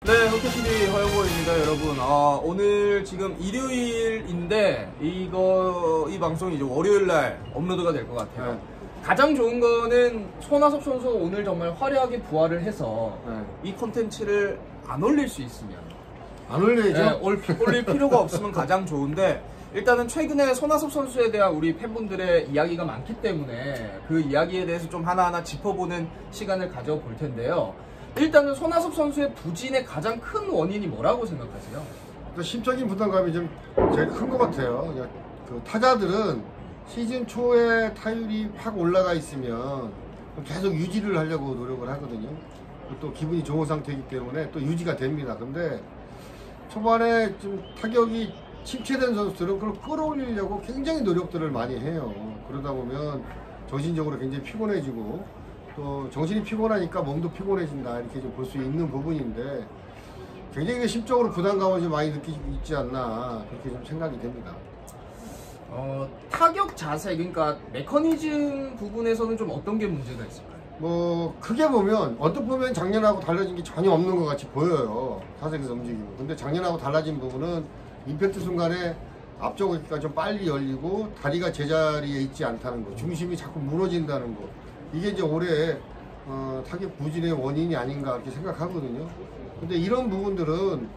네, 호키TV 허영호입니다, 여러분. 오늘 지금 일요일인데, 이 방송이 이제 월요일날 업로드가 될 것 같아요. 네. 가장 좋은 거는 손아섭 선수가 오늘 정말 화려하게 부활을 해서 이 콘텐츠를 안 올릴 수 있으면. 안 올려야죠? 네, 올릴 필요가 없으면 가장 좋은데, 일단은 최근에 손아섭 선수에 대한 우리 팬분들의 이야기가 많기 때문에 그 이야기에 대해서 좀 하나하나 짚어보는 시간을 가져볼 텐데요. 일단은 손아섭 선수의 부진의 가장 큰 원인이 뭐라고 생각하세요? 심적인 부담감이 좀 제일 큰 것 같아요. 그 타자들은 시즌 초에 타율이 확 올라가 있으면 계속 유지를 하려고 노력을 하거든요. 또 기분이 좋은 상태이기 때문에 또 유지가 됩니다. 근데 초반에 좀 타격이 침체된 선수들은 그걸 끌어올리려고 굉장히 노력들을 많이 해요. 그러다 보면 정신적으로 굉장히 피곤해지고 또 정신이 피곤하니까 몸도 피곤해진다, 이렇게 좀 볼 수 있는 부분인데 굉장히 심적으로 부담감을 좀 많이 느끼고 있지 않나, 그렇게 좀 생각이 됩니다. 타격 자세, 그러니까 메커니즘 부분에서는 좀 어떤 게 문제가 있을까요? 뭐 크게 보면 어떻게 보면 작년하고 달라진 게 전혀 없는 것 같이 보여요, 타석에서 움직이고. 근데 작년하고 달라진 부분은 임팩트 순간에 앞쪽 어깨가 좀 빨리 열리고 다리가 제자리에 있지 않다는 거, 중심이 자꾸 무너진다는 거, 이게 이제 올해 타격 부진의 원인이 아닌가 이렇게 생각하거든요. 근데 이런 부분들은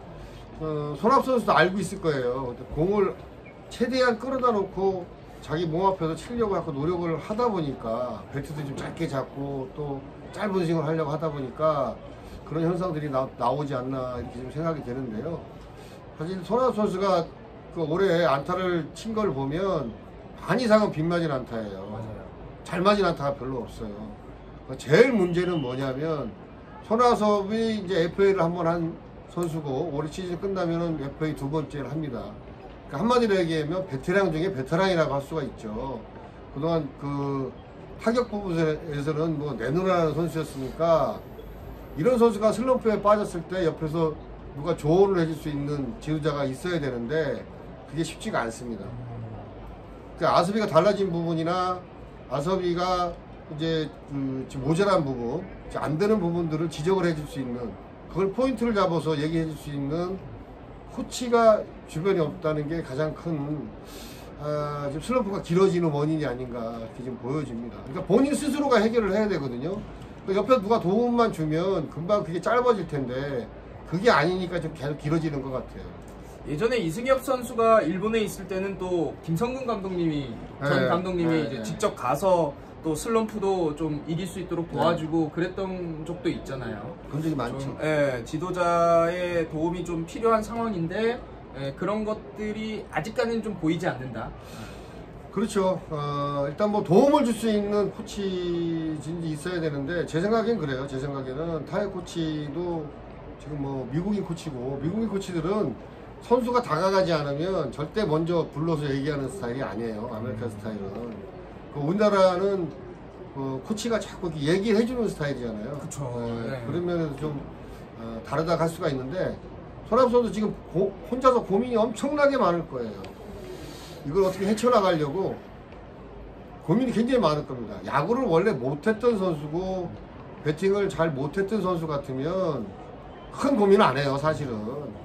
손아섭 선수도 알고 있을 거예요. 공을 최대한 끌어다 놓고 자기 몸 앞에서 치려고 하고 노력을 하다 보니까 배트도 좀 짧게 잡고 또 짧은 스윙을 하려고 하다 보니까 그런 현상들이 나오지 않나, 이렇게 좀 생각이 되는데요. 사실 손아섭 선수가 그 올해 안타를 친 걸 보면 반 이상은 빗맞은 안타예요. 맞아요. 잘 맞은 안타가 별로 없어요. 제일 문제는 뭐냐면 손아섭이 이제 FA를 한 번 한 선수고 올해 시즌 끝나면은 FA 두 번째를 합니다. 그러니까 한마디로 얘기하면 베테랑 중에 베테랑이라고 할 수가 있죠. 그동안 그 타격 부분에서는 뭐 내놓으라는 선수였으니까 이런 선수가 슬럼프에 빠졌을 때 옆에서 누가 조언을 해줄 수 있는 지도자가 있어야 되는데 그게 쉽지가 않습니다. 그러니까 아섭이가 달라진 부분이나 아섭이가 이제 지금 모자란 부분, 안 되는 부분들을 지적을 해줄 수 있는, 그걸 포인트를 잡아서 얘기해 줄 수 있는 코치가 주변에 없다는 게 가장 큰 지금 슬럼프가 길어지는 원인이 아닌가, 이렇게 좀 보여집니다. 그러니까 본인 스스로가 해결을 해야 되거든요. 그러니까 옆에 누가 도움만 주면 금방 그게 짧아질 텐데 그게 아니니까 좀 계속 길어지는 것 같아요. 예전에 이승엽 선수가 일본에 있을 때는 또 김성근 감독님이, 전 감독님이 이제 직접 가서 또 슬럼프도 좀 이길 수 있도록 도와주고 그랬던 적도 있잖아요. 그런 적이 많죠. 지도자의 도움이 좀 필요한 상황인데 그런 것들이 아직까지는 좀 보이지 않는다. 그렇죠. 일단 뭐 도움을 줄 수 있는 코치진이 있어야 되는데 제 생각엔 그래요. 제 생각에는 타격 코치도 지금 뭐 미국인 코치고, 미국인 코치들은 선수가 다가가지 않으면 절대 먼저 불러서 얘기하는 스타일이 아니에요. 아메리칸 스타일은. 우리나라는 코치가 자꾸 이렇게 얘기를 해주는 스타일이잖아요. 그렇죠. 그러면 좀 다르다 할 수가 있는데 손아섭 선수 지금 혼자서 고민이 엄청나게 많을 거예요. 이걸 어떻게 헤쳐나가려고 고민이 굉장히 많을 겁니다. 야구를 원래 못했던 선수고 배팅을 잘 못했던 선수 같으면 큰 고민을 안 해요, 사실은.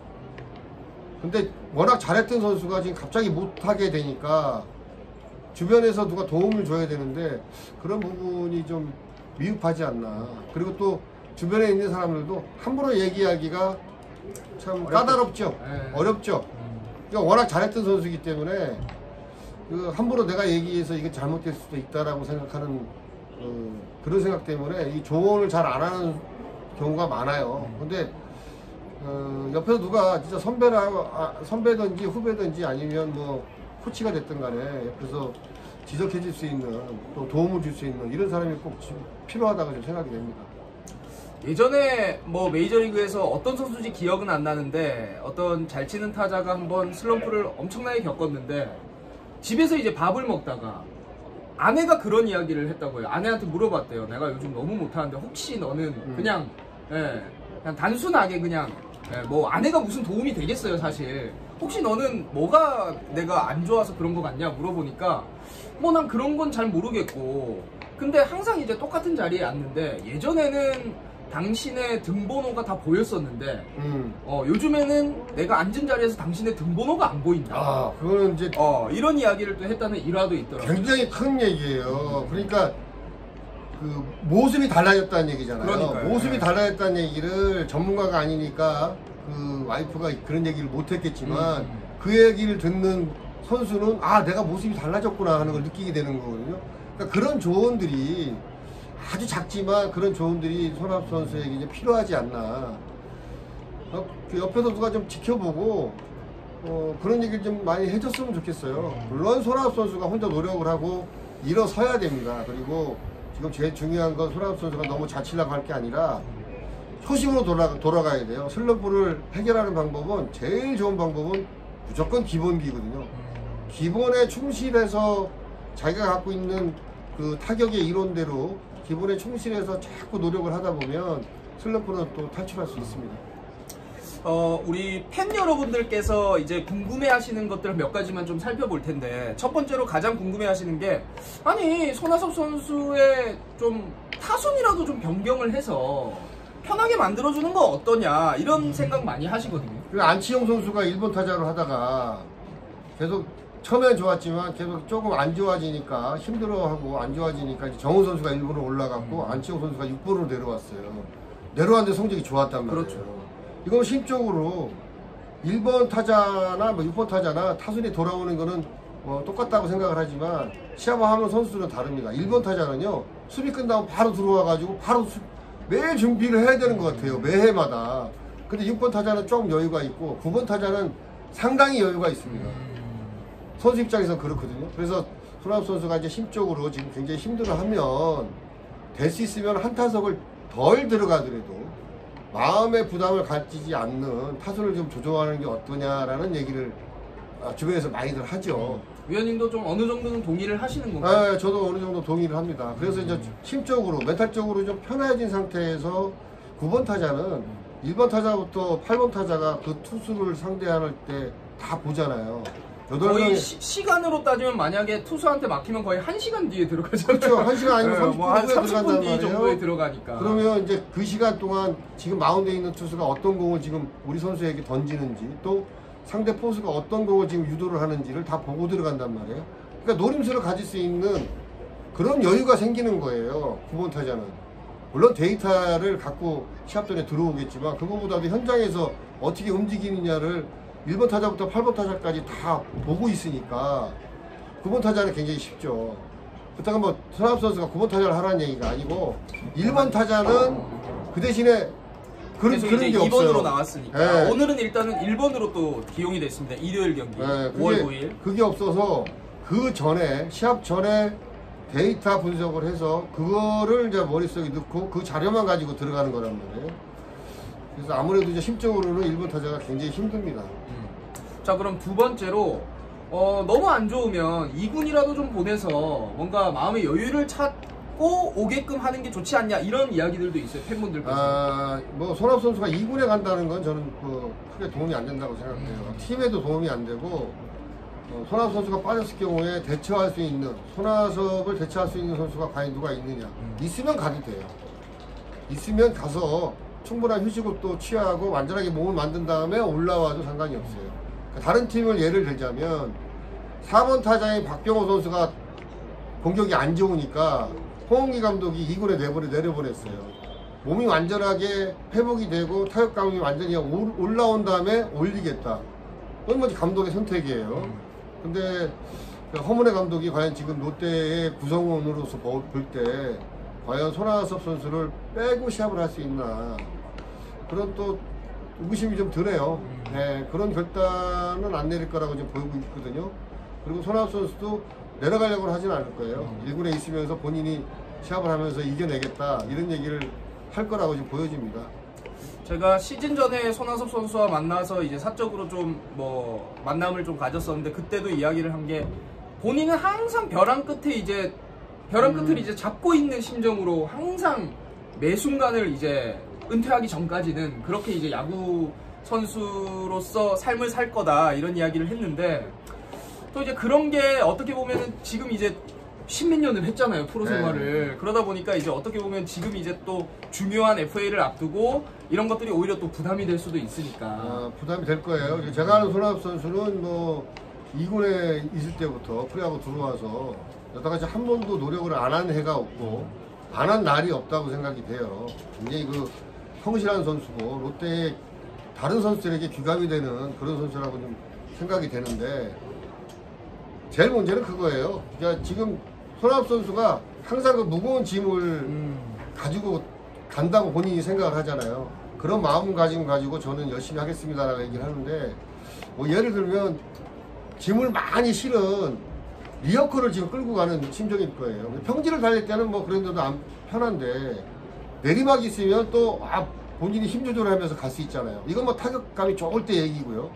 근데 워낙 잘했던 선수가 지금 갑자기 못하게 되니까 주변에서 누가 도움을 줘야 되는데 그런 부분이 좀 미흡하지 않나. 그리고 또 주변에 있는 사람들도 함부로 얘기하기가 참 까다롭죠. 어렵죠. 그러니까 워낙 잘했던 선수이기 때문에 함부로 내가 얘기해서 이게 잘못될 수도 있다라고 생각하는 그런 생각 때문에 이 조언을 잘 안 하는 경우가 많아요. 근데 옆에서 누가 진짜 선배든지 후배든지 아니면 뭐 코치가 됐든 간에 옆에서 지적해 줄 수 있는, 또 도움을 줄 수 있는 이런 사람이 꼭 필요하다고 좀 생각이 됩니다. 예전에 뭐 메이저리그에서 어떤 선수인지 기억은 안 나는데 어떤 잘 치는 타자가 한번 슬럼프를 엄청나게 겪었는데 집에서 이제 밥을 먹다가 아내가 그런 이야기를 했다고요. 아내한테 물어봤대요. 내가 요즘 너무 못하는데 혹시 너는 그냥 단순하게 그냥 뭐 아내가 무슨 도움이 되겠어요, 사실. 혹시 너는 뭐가 내가 안 좋아서 그런 거 같냐 물어보니까 뭐 난 그런 건 잘 모르겠고, 근데 항상 이제 똑같은 자리에 앉는데 예전에는 당신의 등번호가 다 보였었는데 요즘에는 내가 앉은 자리에서 당신의 등번호가 안 보인다. 아, 그거는 이제 이런 이야기를 또 했다는 일화도 있더라고요. 굉장히 큰 얘기예요. 그러니까 그 모습이 달라졌다는 얘기잖아요. 그러니까요. 모습이 달라졌다는 얘기를 전문가가 아니니까 그 와이프가 그런 얘기를 못했겠지만 그 얘기를 듣는 선수는 아, 내가 모습이 달라졌구나 하는 걸 느끼게 되는 거거든요. 그러니까 그런 조언들이 아주 작지만 그런 조언들이 손아섭 선수에게 이제 필요하지 않나. 그 옆에서 누가 좀 지켜보고 그런 얘기를 좀 많이 해줬으면 좋겠어요. 물론 손아섭 선수가 혼자 노력을 하고 일어서야 됩니다. 그리고 지금 제일 중요한 건 손아섭 선수가 너무 자치려고 할 게 아니라 초심으로 돌아가야 돼요. 슬럼프를 해결하는 방법은 제일 좋은 방법은 무조건 기본기거든요. 기본에 충실해서 자기가 갖고 있는 그 타격의 이론대로 기본에 충실해서 자꾸 노력을 하다 보면 슬럼프는 또 탈출할 수 있습니다. 우리 팬 여러분들께서 이제 궁금해 하시는 것들 몇 가지만 좀 살펴볼 텐데, 첫 번째로 가장 궁금해 하시는 게, 아니, 손아섭 선수의 좀 타순이라도 좀 변경을 해서 편하게 만들어주는 거 어떠냐, 이런 생각 많이 하시거든요. 안치홍 선수가 1번 타자로 하다가 계속 처음엔 좋았지만 계속 조금 안 좋아지니까 힘들어하고 안 좋아지니까 이제 정우 선수가 1번으로 올라갔고 안치홍 선수가 6번으로 내려왔어요. 내려왔는데 성적이 좋았단 말이에요. 그렇죠. 이건 심적으로 1번 타자나 뭐 6번 타자나 타순이 돌아오는 거는 똑같다고 생각을 하지만 시합을 하면 선수들은 다릅니다. 1번 타자는요, 수비 끝나면 바로 들어와가지고 바로 매일 준비를 해야 되는 것 같아요. 매해마다. 근데 6번 타자는 조금 여유가 있고 9번 타자는 상당히 여유가 있습니다. 선수 입장에서 그렇거든요. 그래서 손아섭 선수가 이제 심적으로 지금 굉장히 힘들어하면 될 수 있으면 한 타석을 덜 들어가더라도 마음의 부담을 가지지 않는 타순을 좀 조정하는 게 어떠냐라는 얘기를 주변에서 많이들 하죠. 위원님도 좀 어느 정도는 동의를 하시는 건가요? 네, 저도 어느 정도 동의를 합니다. 그래서 이제 심적으로, 멘탈적으로 좀 편해진 상태에서 9번 타자는 1번 타자부터 8번 타자가 그 투수를 상대할 때 다 보잖아요. 거의 시간으로 따지면 만약에 투수한테 막히면 거의 1시간 뒤에 들어가잖아요. 그렇죠. 1시간 아니면 30분 한 후에 30분 뒤 정도에 들어가니까. 그러면 이제 그 시간 동안 지금 마운드에 있는 투수가 어떤 공을 지금 우리 선수에게 던지는지, 또 상대 포수가 어떤 공을 지금 유도를 하는지를 다 보고 들어간단 말이에요. 그러니까 노림수를 가질 수 있는 그런 여유가 생기는 거예요. 9번 타자는. 물론 데이터를 갖고 시합 전에 들어오겠지만 그거보다도 현장에서 어떻게 움직이느냐를 1번 타자부터 8번 타자까지 다 보고 있으니까 9번 타자는 굉장히 쉽죠. 그렇다고 뭐 손아섭 선수가 9번 타자를 하라는 얘기가 아니고 1번 타자는 그 대신에 그런 게 2번으로 없어요. 나왔으니까. 네. 오늘은 일단은 1번으로 또 기용이 됐습니다. 일요일 경기. 네, 5월 9일. 그게 없어서 그 전에 시합 전에 데이터 분석을 해서 그거를 이제 머릿속에 넣고 그 자료만 가지고 들어가는 거란 말이에요. 그래서 아무래도 이제 심적으로는 1번 타자가 굉장히 힘듭니다. 자, 그럼 두 번째로 너무 안 좋으면 2군이라도 좀 보내서 뭔가 마음의 여유를 찾고 오게끔 하는 게 좋지 않냐, 이런 이야기들도 있어요, 팬분들께서. 뭐 손아섭 선수가 2군에 간다는 건 저는 크게 도움이 안 된다고 생각해요. 팀에도 도움이 안 되고 손아섭 선수가 빠졌을 경우에 대처할 수 있는, 손아섭을 대처할 수 있는 선수가 과연 누가 있느냐. 있으면 가도 돼요. 있으면 가서 충분한 휴식을 또 취하고 완전하게 몸을 만든 다음에 올라와도 상관이 없어요. 다른 팀을 예를 들자면 4번 타자인 박병호 선수가 공격이 안 좋으니까 홍은기 감독이 2군에 내려보냈어요. 몸이 완전하게 회복이 되고 타격감이 완전히 올라온 다음에 올리겠다. 그건 뭐 감독의 선택이에요. 근데 허문회 감독이 과연 지금 롯데의 구성원으로서 볼 때 과연 손아섭 선수를 빼고 시합을 할 수 있나, 그런 또 의구심이 좀 드네요. 네, 그런 결단은 안 내릴 거라고 좀 보이고 있거든요. 그리고 손아섭 선수도 내려가려고 하진 않을 거예요. 1군에 있으면서 본인이 시합을 하면서 이겨내겠다, 이런 얘기를 할 거라고 지금 보여집니다. 제가 시즌 전에 손아섭 선수와 만나서 이제 사적으로 좀 만남을 좀 가졌었는데, 그때도 이야기를 한 게, 본인은 항상 벼랑 끝을 이제 잡고 있는 심정으로 항상 매 순간을 이제 은퇴하기 전까지는 그렇게 이제 야구 선수로서 삶을 살 거다, 이런 이야기를 했는데, 또 이제 그런 게 어떻게 보면은 지금 이제 십몇 년을 했잖아요, 프로 네. 생활을. 그러다 보니까 이제 어떻게 보면 지금 이제 또 중요한 FA를 앞두고 이런 것들이 오히려 또 부담이 될 수도 있으니까. 부담이 될 거예요. 제가 아는 손아섭 선수는 뭐 2군에 있을 때부터 프로야구 들어와서 여태까지 한 번도 노력을 안 한 해가 없고 안 한 날이 없다고 생각이 돼요. 굉장히 그 성실한 선수고 롯데의 다른 선수들에게 귀감이 되는 그런 선수라고 좀 생각이 되는데, 제일 문제는 그거예요. 그러니까 지금 손아섭 선수가 항상 그 무거운 짐을 가지고 간다고 본인이 생각을 하잖아요. 그런 마음가짐 가지고 저는 열심히 하겠습니다라고 얘기를 하는데, 뭐 예를 들면 짐을 많이 실은 리어커를 지금 끌고 가는 심정일 거예요. 평지를 달릴 때는 뭐 그런 데도 안 편한데 내리막이 있으면 또 본인이 힘 조절하면서 갈 수 있잖아요. 이건 뭐 타격감이 좋을 때 얘기고요.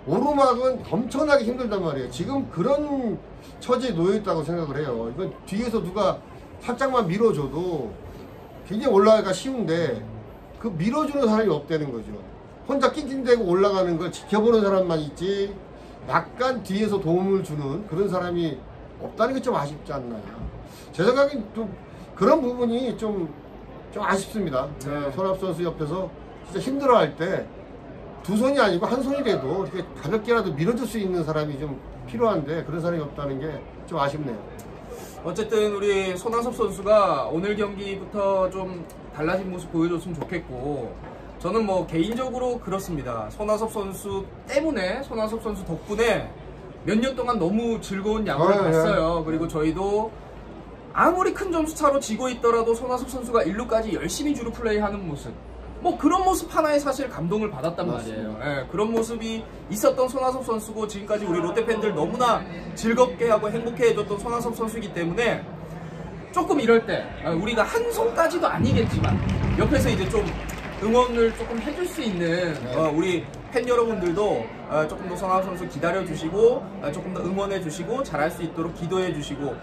오르막은 엄청나게 힘들단 말이에요. 지금 그런 처지에 놓여있다고 생각을 해요. 이건 뒤에서 누가 살짝만 밀어줘도 굉장히 올라가기가 쉬운데 그 밀어주는 사람이 없다는 거죠. 혼자 낑낑대고 올라가는 걸 지켜보는 사람만 있지 약간 뒤에서 도움을 주는 그런 사람이 없다는 게 좀 아쉽지 않나요? 제 생각엔 좀 그런 부분이 좀 아쉽습니다. 네. 손아섭 선수 옆에서 진짜 힘들어할 때 두 손이 아니고 한 손이라도 이렇게 가볍게라도 밀어줄 수 있는 사람이 좀 필요한데 그런 사람이 없다는 게 좀 아쉽네요. 어쨌든 우리 손아섭 선수가 오늘 경기부터 좀 달라진 모습 보여줬으면 좋겠고, 저는 뭐 개인적으로 그렇습니다. 손아섭 선수 때문에, 손아섭 선수 덕분에 몇 년 동안 너무 즐거운 야구를 봤어요. 그리고 저희도 아무리 큰 점수 차로 지고 있더라도 손아섭 선수가 1루까지 열심히 주루 플레이하는 모습, 뭐 그런 모습 하나에 사실 감동을 받았단 말이에요. 예, 그런 모습이 있었던 손아섭 선수고, 지금까지 우리 롯데 팬들 너무나 즐겁게 하고 행복해 해줬던 손아섭 선수이기 때문에 조금 이럴 때 우리가 한 손까지도 아니겠지만 옆에서 이제 좀 응원을 조금 해줄 수 있는 우리 팬 여러분들도 조금 더 손아섭 선수 기다려주시고 조금 더 응원해주시고 잘할 수 있도록 기도해주시고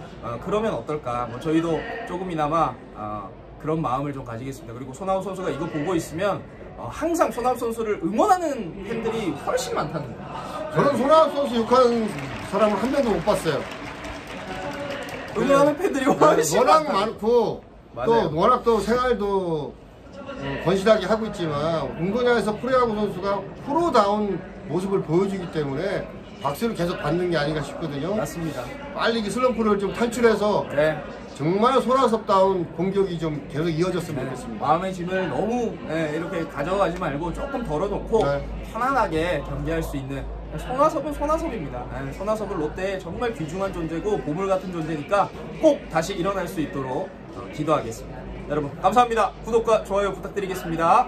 그러면 어떨까. 뭐 저희도 조금이나마 그런 마음을 좀 가지겠습니다. 그리고 손아섭 선수가 이거 보고 있으면 항상 손아섭 선수를 응원하는 팬들이 훨씬 많다는 거예요. 저는 손아섭 선수 욕하는 사람을 한 명도 못 봤어요. 응원하는 팬들이 훨씬 워낙 많다. 많고 맞아요. 또 워낙 또 생활도 건실하게 하고 있지만 운동장에서 프로야구 선수가 프로다운 모습을 보여주기 때문에 박수를 계속 받는 게 아닌가 싶거든요. 맞습니다. 빨리 이 슬럼프를 좀 탈출해서 네. 정말 손아섭다운 공격이 좀 계속 이어졌으면 좋겠습니다. 마음의 짐을 너무 이렇게 가져가지 말고 조금 덜어놓고 편안하게 경기할 수 있는 손아섭은 손아섭입니다. 손아섭은 롯데의 정말 귀중한 존재고 보물 같은 존재니까 꼭 다시 일어날 수 있도록 기도하겠습니다. 여러분 감사합니다. 구독과 좋아요 부탁드리겠습니다.